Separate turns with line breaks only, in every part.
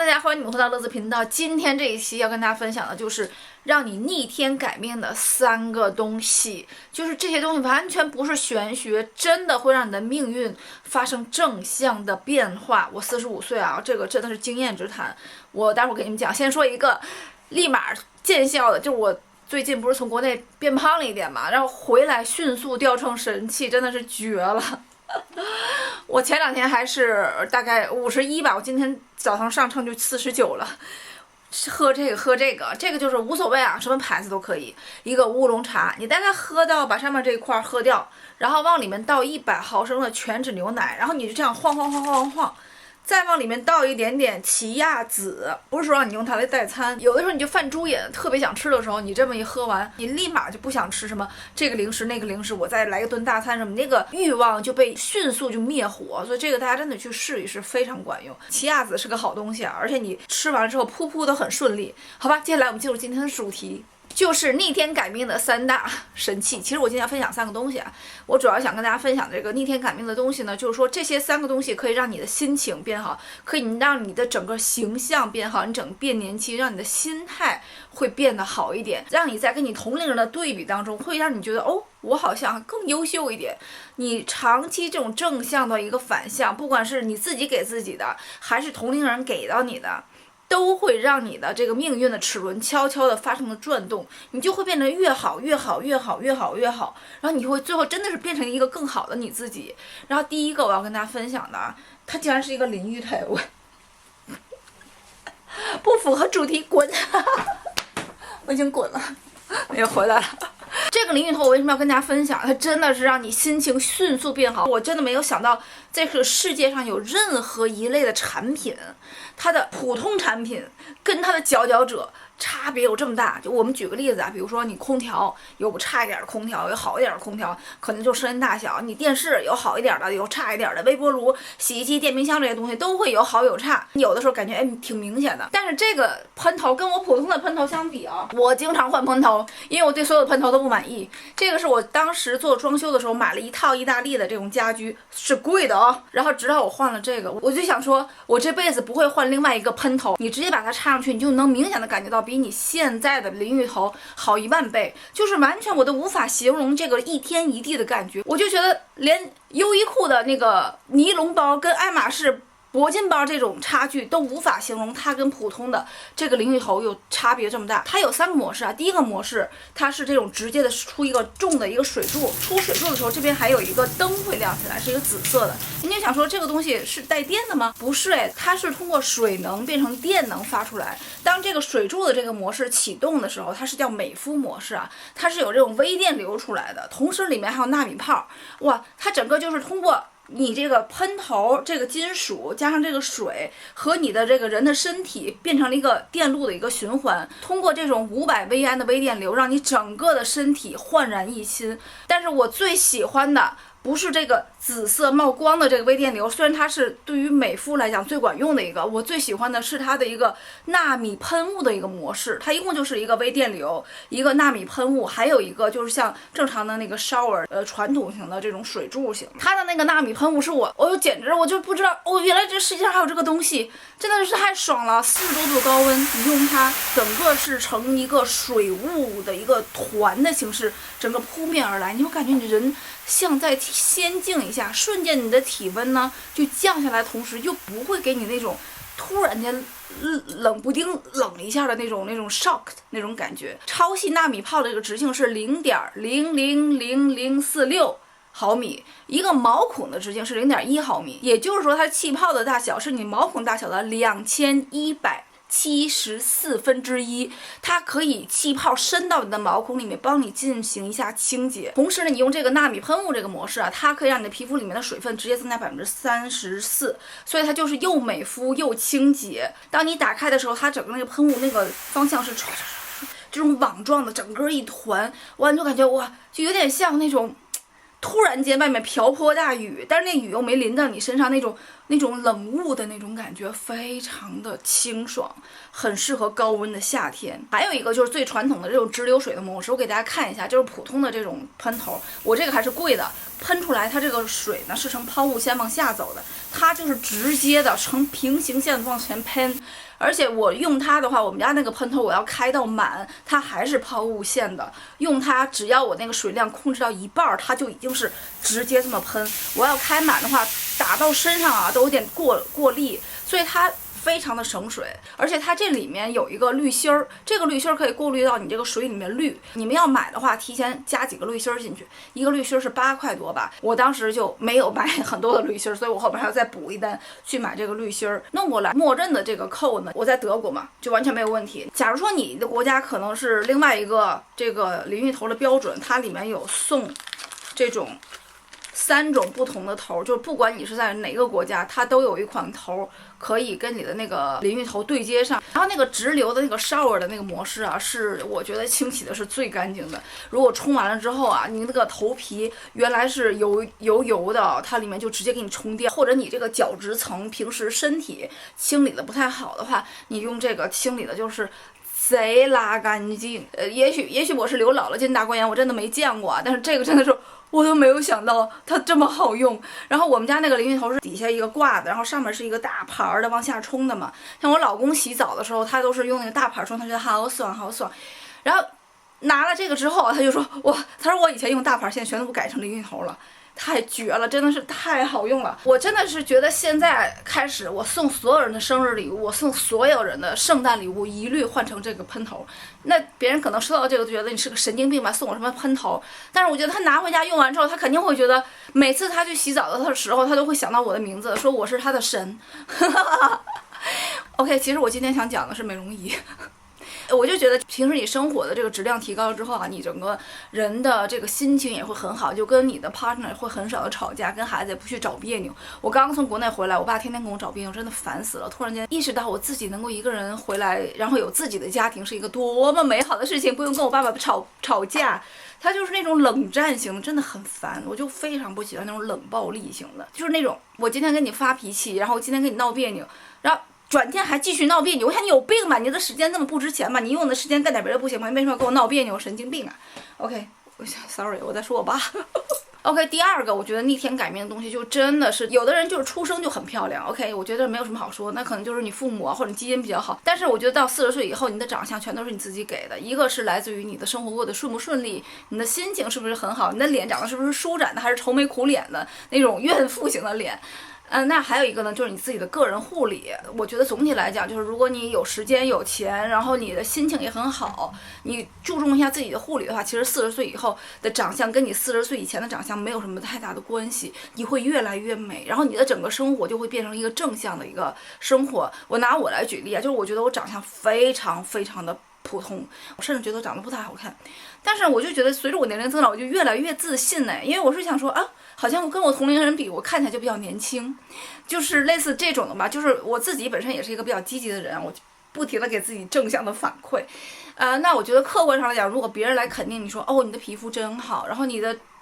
大家欢迎你们回到乐子频道。今天这一期要跟大家分享的就是让你逆天改命的3个东西，就是这些东西完全不是玄学，真的会让你的命运发生正向的变化。我45岁啊，这个真的是经验之谈。我待会儿给你们讲，先说一个立马见效的，就是我最近不是从国内变胖了一点嘛，然后回来迅速掉成神器，真的是绝了。我前2天还是大概51吧，我今天早上上称就49了。喝这个，这个就是无所谓啊，什么牌子都可以。一个乌龙茶，你大概喝到把上面这一块喝掉，然后往里面倒100毫升的全脂牛奶，然后你就这样晃，再往里面倒一点点奇亚籽，不是说让你用它来代餐，有的时候你就犯猪眼，特别想吃的时候，你这么一喝完，你立马就不想吃什么这个零食那个零食，我再来一顿大餐什么，那个欲望就被迅速就灭火。所以这个大家真的去试一试，非常管用。奇亚籽是个好东西啊，而且你吃完之后噗噗都很顺利。好吧，接下来我们进入今天的主题。就是逆天改命的3大神器。其实我今天要分享3个东西啊，我主要想跟大家分享这个逆天改命的东西呢，就是说这些3个东西可以让你的心情变好，可以让你的整个形象变好，你整个变年轻，让你的心态会变得好一点，让你在跟你同龄人的对比当中，会让你觉得哦，我好像更优秀一点。你长期这种正向的一个反向，不管是你自己给自己的，还是同龄人给到你的，都会让你的这个命运的齿轮悄悄地发生了转动，你就会变得越好，然后你会最后真的是变成一个更好的你自己。然后第一个我要跟大家分享的啊，它竟然是一个淋浴头，不符合主题，滚！我已经滚了，又回来了。这个淋浴头我为什么要跟大家分享？它真的是让你心情迅速变好。我真的没有想到，这个世界上有任何一类的产品，它的普通产品跟它的佼佼者差别有这么大。就我们举个例子啊，比如说你空调有差一点的空调，有好一点的空调，可能就声音大小；你电视有好一点的，有差一点的；微波炉、洗衣机、电冰箱这些东西都会有好有差，有的时候感觉挺明显的。但是这个喷头跟我普通的喷头相比啊，我经常换喷头，因为我对所有的喷头都不满意。这个是我当时做装修的时候买了一套意大利的这种家居，是贵的哦。然后直到我换了这个，我就想说，我这辈子不会换另外一个喷头，你直接把它插上去，你就能明显的感觉到比你现在的淋浴头好10000倍，就是完全我都无法形容这个一天一地的感觉。我就觉得连优衣库的那个尼龙包跟爱马仕铂金包这种差距都无法形容它跟普通的这个淋浴头有差别这么大。它有3个模式啊，第一个模式它是这种直接的出一个重的一个水柱，出水柱的时候这边还有一个灯会亮起来，是一个紫色的。您就想说这个东西是带电的吗？不是哎，它是通过水能变成电能发出来。当这个水柱的这个模式启动的时候，它是叫美肤模式啊，它是有这种微电流出来的，同时里面还有纳米泡，哇，它整个就是通过你这个喷头这个金属加上这个水和你的这个人的身体变成了一个电路的一个循环，通过这种500微安的微电流让你整个的身体焕然一新。但是我最喜欢的不是这个紫色冒光的这个微电流，虽然它是对于美肤来讲最管用的一个，我最喜欢的是它的一个纳米喷雾的一个模式。它一共就是一个微电流，一个纳米喷雾，还有一个就是像正常的那个 shower 传统型的这种水柱型。它的那个纳米喷雾是我简直我就不知道原来这世界上还有这个东西，真的是太爽了。40多度高温，你用它整个是成一个水雾的一个团的形式，整个扑面而来，你会感觉你人像在仙境一下，瞬间你的体温呢就降下来，同时又不会给你那种突然间冷不丁冷一下的那种 shock 那种感觉。超细纳米泡的这个直径是0.000046毫米，一个毛孔的直径是0.1毫米，也就是说它气泡的大小是你毛孔大小的2174分之一，它可以气泡深到你的毛孔里面，帮你进行一下清洁。同时呢，你用这个纳米喷雾这个模式啊，它可以让你的皮肤里面的水分直接增加34%，所以它就是又美肤又清洁。当你打开的时候，它整个那个喷雾那个方向是这种网状的，整个一团，哇，你就感觉哇，就有点像那种突然间外面瓢泼大雨，但是那雨又没淋到你身上，那种那种冷雾的那种感觉，非常的清爽，很适合高温的夏天。还有一个就是最传统的这种直流水的模式，我给大家看一下，就是普通的这种喷头，我这个还是贵的，喷出来它这个水呢是呈抛物线往下走的，它就是直接的呈平行线往前喷。而且我用它的话，我们家那个喷头我要开到满，它还是抛物线的。用它，只要我那个水量控制到一半，它就已经是直接这么喷。我要开满的话，打到身上啊都有点过力，所以它非常的省水。而且它这里面有一个滤芯儿，这个滤芯儿可以过滤到你这个水里面滤。你们要买的话，提前加几个滤芯儿进去，一个滤芯儿是8块多吧。我当时就没有买很多的滤芯儿，所以我后边还要再补一单去买这个滤芯儿。弄过来默认的这个扣呢，我在德国嘛，就完全没有问题。假如说你的国家可能是另外一个这个淋浴头的标准，它里面有送这种3种不同的头，就是不管你是在哪个国家，它都有一款头可以跟你的那个淋浴头对接上。然后那个直流的那个 shower 的那个模式啊，是我觉得清洗的是最干净的。如果冲完了之后啊，你那个头皮原来是油的，它里面就直接给你冲掉。或者你这个角质层平时身体清理的不太好的话，你用这个清理的就是贼拉干净。也许我是刘姥姥进大观园，我真的没见过啊，但是这个真的是我都没有想到它这么好用。然后我们家那个淋浴头是底下一个挂的，然后上面是一个大盘的往下冲的嘛。像我老公洗澡的时候，他都是用那个大盘冲，他觉得好爽好爽。然后拿了这个之后，他就说他说我以前用大盘，现在全都不改成淋浴头了。太绝了，真的是太好用了。我真的是觉得现在开始，我送所有人的生日礼物，我送所有人的圣诞礼物，一律换成这个喷头。那别人可能收到这个就觉得你是个神经病吧，送我什么喷头？但是我觉得他拿回家用完之后，他肯定会觉得每次他去洗澡的时候，他都会想到我的名字，说我是他的神。OK， 其实我今天想讲的是美容仪。我就觉得平时你生活的这个质量提高了之后啊，你整个人的这个心情也会很好，就跟你的 partner 会很少的吵架，跟孩子也不去找别扭。我刚从国内回来，我爸天天跟我找别扭，真的烦死了。突然间意识到我自己能够一个人回来，然后有自己的家庭是一个多么美好的事情，不用跟我爸爸吵架。他就是那种冷战型的，真的很烦，我就非常不喜欢那种冷暴力型的，就是那种我今天跟你发脾气，然后今天跟你闹别扭，然后转天还继续闹别扭。我想你有病吧，你的时间这么不值钱吧，你用的时间干点别的不行吗？你为什么要跟我闹别扭？神经病啊。 OK， sorry， 我在说我爸。OK， 第二个我觉得逆天改命的东西就真的是有的人就是出生就很漂亮。OK， 我觉得没有什么好说，那可能就是你父母或者你基因比较好。但是我觉得到40岁以后，你的长相全都是你自己给的。一个是来自于你的生活过得顺不顺利，你的心情是不是很好，你的脸长得是不是舒展的，还是愁眉苦脸的那种怨妇型的脸。那还有一个呢，就是你自己的个人护理。我觉得总体来讲，就是如果你有时间有钱，然后你的心情也很好，你注重一下自己的护理的话，其实40岁以后的长相跟你40岁以前的长相没有什么太大的关系，你会越来越美，然后你的整个生活就会变成一个正向的一个生活。我拿我来举例啊，就是我觉得我长相非常非常的普通，我甚至觉得长得不太好看，但是我就觉得随着我年龄增长，我就越来越自信呢。因为我是想说啊，好像我跟我同龄人比，我看起来就比较年轻，就是类似这种的吧。就是我自己本身也是一个比较积极的人，我不停的给自己正向的反馈。那我觉得客观上来讲，如果别人来肯定你说哦，你的皮肤真好，然后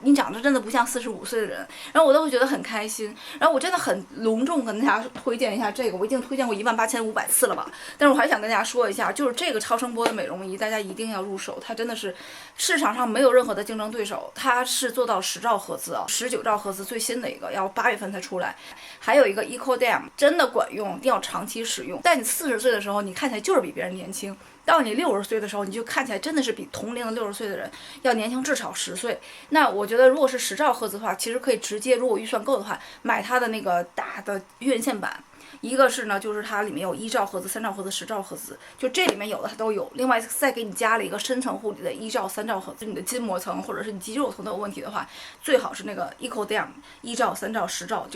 你长得真的不像45岁的人，然后我都会觉得很开心。然后我真的很隆重跟大家推荐一下这个，我已经推荐过18500次了吧，但是我还想跟大家说一下，就是这个超声波的美容仪，大家一定要入手，它真的是市场上没有任何的竞争对手，它是做到10兆赫兹啊，19兆赫兹最新的一个，要8月份才出来。还有一个 EcoDam 真的管用，一定要长期使用。在你40岁的时候，你看起来就是比别人年轻。到你60岁的时候，你就看起来真的是比同龄的60岁的人要年轻至少10岁。那我觉得如果是10兆赫兹的话，其实可以直接，如果预算够的话，买它的那个大的院线版。一个是呢，就是它里面有1兆赫兹、3兆赫兹、10兆赫兹，就这里面有的它都有。另外再给你加了一个深层护理的1兆、3兆赫兹，你的筋膜层或者是你肌肉层都有问题的话，最好是那个 EcoDam 1兆、3兆、10兆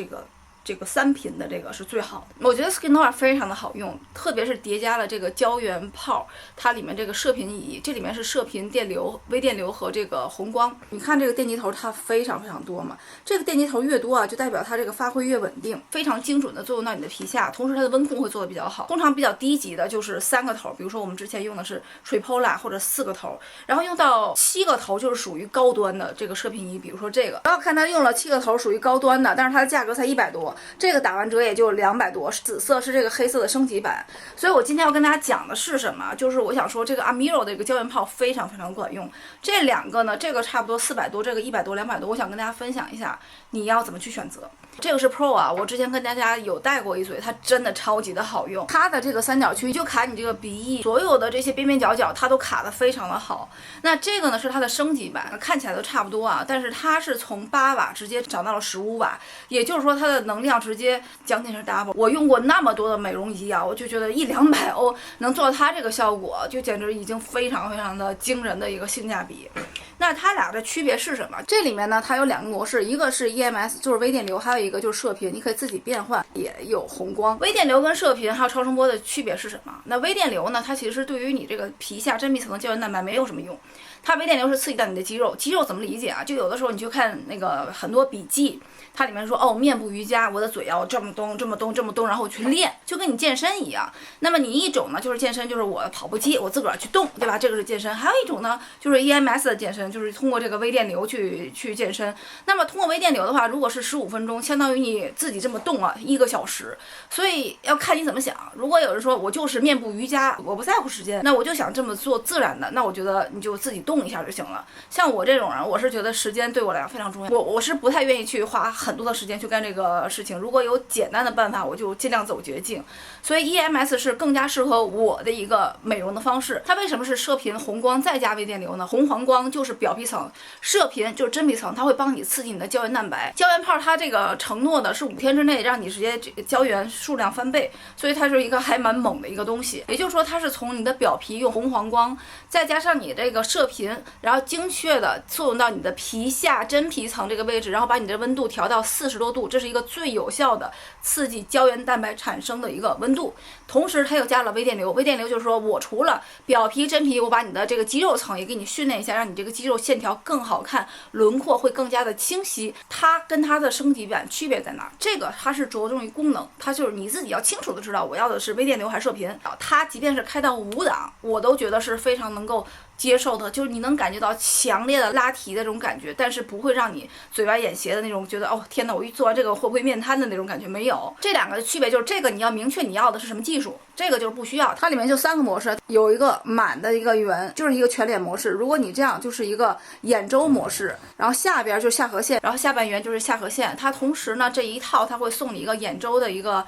这个3频的这个是最好的。我觉得 SkinNova 非常的好用，特别是叠加了这个胶原泡，它里面这个射频仪，这里面是射频电流、微电流和这个红光。你看这个电极头它非常非常多嘛，这个电极头越多啊，就代表它这个发挥越稳定，非常精准的作用到你的皮下，同时它的温控会做的比较好。通常比较低级的就是3个头，比如说我们之前用的是 Tripola 或者4个头，然后用到7个头就是属于高端的这个射频仪，比如说这个，然后看它用了7个头属于高端的，但是它的价格才100多。多，这个打完折也就200多，紫色是这个黑色的升级版。所以我今天要跟大家讲的是什么？就是我想说这个 Amiro 的一个胶原泡非常非常管用。这两个呢，这个差不多400多，这个100多、200多，我想跟大家分享一下你要怎么去选择。这个是 Pro 啊，我之前跟大家有带过一嘴，它真的超级的好用。它的这个三角区就卡你这个鼻翼，所有的这些边边角角它都卡得非常的好。那这个呢是它的升级版，看起来都差不多啊，但是它是从8瓦直接涨到了15瓦，也就是说它的能量直接将近是 double。我用过那么多的美容仪啊，我就觉得100-200欧能做到它这个效果，就简直已经非常非常的惊人的一个性价比。那它俩的区别是什么？这里面呢，它有2个模式，一个是 EMS， 就是微电流，还有一个就是射频，你可以自己变换，也有红光。微电流跟射频还有超声波的区别是什么？那微电流呢，它其实对于你这个皮下真皮层的胶原蛋白没有什么用。它微电流是刺激到你的肌肉，肌肉怎么理解啊？就有的时候你去看那个很多笔记，它里面说哦，面部瑜伽，我的嘴要这么动，这么动，这么动，然后我去练，就跟你健身一样。那么你一种呢就是健身，就是我跑步机，我自个儿去动，对吧？这个是健身。还有一种呢就是 EMS 的健身，就是通过这个微电流去健身。那么通过微电流的话，如果是15分钟，相当于你自己这么动啊1个小时。所以要看你怎么想。如果有人说我就是面部瑜伽，我不在乎时间，那我就想这么做自然的，那我觉得你就自己动一下就行了。像我这种人，我是觉得时间对我来讲非常重要，我是不太愿意去花很多的时间去干这个事情。如果有简单的办法，我就尽量走捷径。所以 EMS 是更加适合我的一个美容的方式。它为什么是射频、红光再加微电流呢？红黄光就是表皮层，射频就是真皮层，它会帮你刺激你的胶原蛋白。胶原泡它这个承诺的是5天之内让你直接这个胶原数量翻倍，所以它是一个还蛮猛的一个东西。也就是说，它是从你的表皮用红黄光，再加上你这个射频，然后精确的作用到你的皮下真皮层这个位置，然后把你的温度调到40多度，这是一个最有效的刺激胶原蛋白产生的一个温度。同时它又加了微电流，微电流就是说我除了表皮真皮，我把你的这个肌肉层也给你训练一下，让你这个肌肉线条更好看，轮廓会更加的清晰。它跟它的升级版区别在哪？这个它是着重于功能，它就是你自己要清楚的知道我要的是微电流还是射频。它即便是开到5档，我都觉得是非常能够接受的，就是你能感觉到强烈的拉提的这种感觉，但是不会让你嘴歪眼斜的那种觉得哦天哪，我一做完这个会不会面瘫的那种感觉没有。这2个的区别就是这个你要明确你要的是什么技术，这个就是不需要。它里面就3个模式，有一个满的一个圆，就是一个全脸模式。如果你这样就是一个眼周模式，然后下边就是下颌线，然后下半圆就是下颌线。它同时呢这一套它会送你一个眼周的一个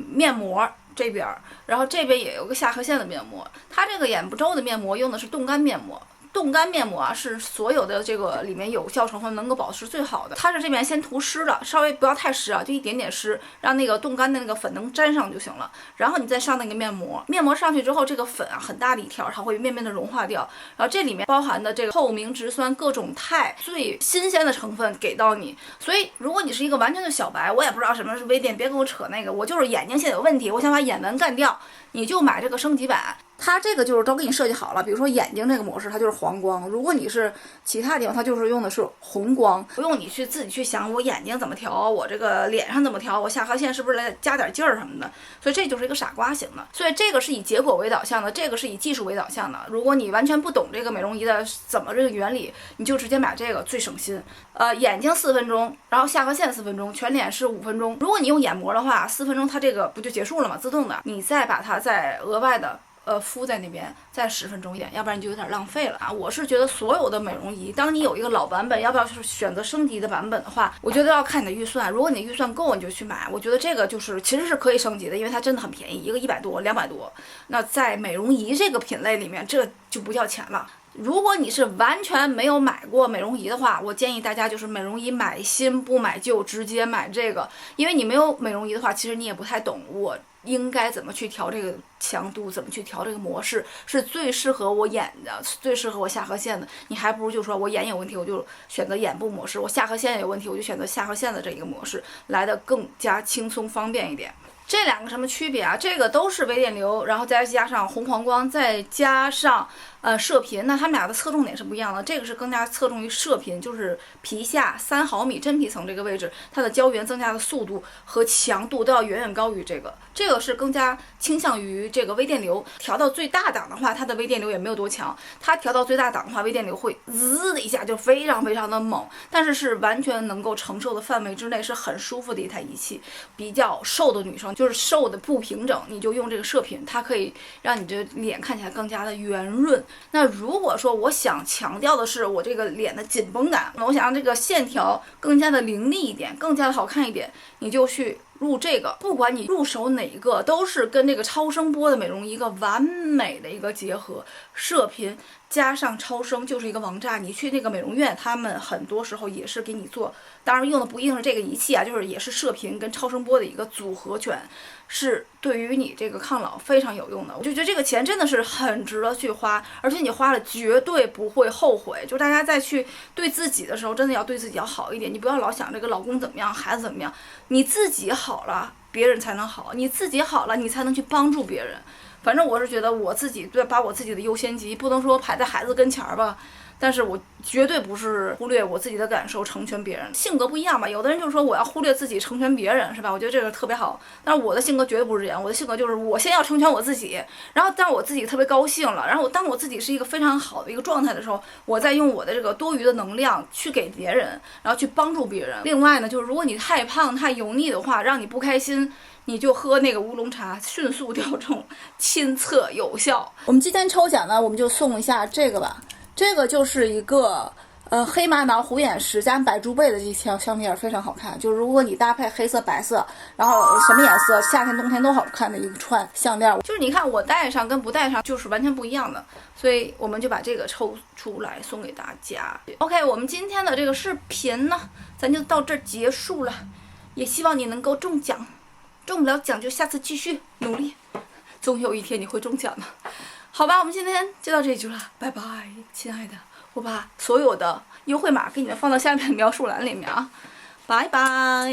面膜。这边，然后这边也有个下颌线的面膜。它这个眼部周的面膜用的是冻干面膜。冻干面膜啊，是所有的这个里面有效成分能够保持最好的。它是这边先涂湿了，稍微不要太湿啊，就一点点湿，让那个冻干的那个粉能粘上就行了。然后你再上那个面膜，面膜上去之后，这个粉啊很大的一条，它会面面的融化掉。然后这里面包含的这个透明质酸各种肽最新鲜的成分给到你。所以如果你是一个完全的小白，我也不知道什么是微电，别跟我扯那个，我就是眼睛现在有问题，我想把眼纹干掉，你就买这个升级版。它这个就是都给你设计好了，比如说眼睛这个模式，它就是黄光。如果你是其他地方，它就是用的是红光，不用你去自己去想我眼睛怎么调，我这个脸上怎么调，我下颌线是不是来加点劲儿什么的。所以这就是一个傻瓜型的。所以这个是以结果为导向的，这个是以技术为导向的。如果你完全不懂这个美容仪的怎么这个原理，你就直接买这个最省心。眼睛4分钟，然后下颌线4分钟，全脸是5分钟。如果你用眼膜的话，4分钟它这个不就结束了吗？自动的，你再把它再额外的敷在那边再10分钟一点，要不然你就有点浪费了啊！我是觉得所有的美容仪，当你有一个老版本，要不要是选择升级的版本的话，我觉得要看你的预算。如果你的预算够，你就去买。我觉得这个就是其实是可以升级的，因为它真的很便宜，一个100多、200多。那在美容仪这个品类里面，这就不叫钱了。如果你是完全没有买过美容仪的话，我建议大家就是美容仪买新不买旧，直接买这个。因为你没有美容仪的话，其实你也不太懂我应该怎么去调这个强度，怎么去调这个模式是最适合我眼的，最适合我下颌线的。你还不如就说我眼有问题，我就选择眼部模式；我下颌线有问题，我就选择下颌线的这一个模式，来的更加轻松方便一点。这两个什么区别啊？这个都是微电流，然后再加上红黄光，再加上射频，那它们俩的侧重点是不一样的。这个是更加侧重于射频，就是皮下3毫米真皮层这个位置，它的胶原增加的速度和强度都要远远高于这个。这个是更加倾向于这个微电流。调到最大档的话，它的微电流也没有多强。它调到最大档的话，微电流会滋的一下就非常非常的猛，但是完全能够承受的范围之内，是很舒服的一台仪器。比较瘦的女生，就是瘦的不平整，你就用这个射频，它可以让你这脸看起来更加的圆润。那如果说我想强调的是我这个脸的紧绷感，我想让这个线条更加的凌厉一点，更加的好看一点，你就去入这个，不管你入手哪一个，都是跟这个超声波的美容一个完美的一个结合。射频加上超声就是一个王炸。你去那个美容院，他们很多时候也是给你做，当然用的不一定是这个仪器啊，就是也是射频跟超声波的一个组合拳，是对于你这个抗老非常有用的。我就觉得这个钱真的是很值得去花，而且你花了绝对不会后悔。就大家再去对自己的时候，真的要对自己要好一点，你不要老想这个老公怎么样，孩子怎么样，你自己好了，别人才能好，你自己好了，你才能去帮助别人。反正我是觉得我自己对把我自己的优先级不能说排在孩子跟前儿吧，但是我绝对不是忽略我自己的感受成全别人。性格不一样吧，有的人就是说我要忽略自己成全别人，是吧？我觉得这个特别好，但是我的性格绝对不是这样。我的性格就是我先要成全我自己，然后当我自己特别高兴了，然后当我自己是一个非常好的一个状态的时候，我再用我的这个多余的能量去给别人，然后去帮助别人。另外呢，就是如果你太胖太油腻的话，让你不开心，你就喝那个乌龙茶，迅速掉重，亲测有效。我们今天抽奖呢，我们就送一下这个吧。这个就是一个黑玛瑙虎眼石加白珠贝的这条项链，非常好看。就是如果你搭配黑色、白色，然后什么颜色，夏天、冬天都好看的一串项链。就是你看我戴上跟不戴上就是完全不一样的，所以我们就把这个抽出来送给大家。OK， 我们今天的这个视频呢，咱就到这儿结束了。也希望你能够中奖，中不了奖就下次继续努力，总有一天你会中奖的。好吧，我们今天就到这里去了，拜拜，亲爱的，我把所有的优惠码给你们放到下面的描述栏里面啊，拜拜。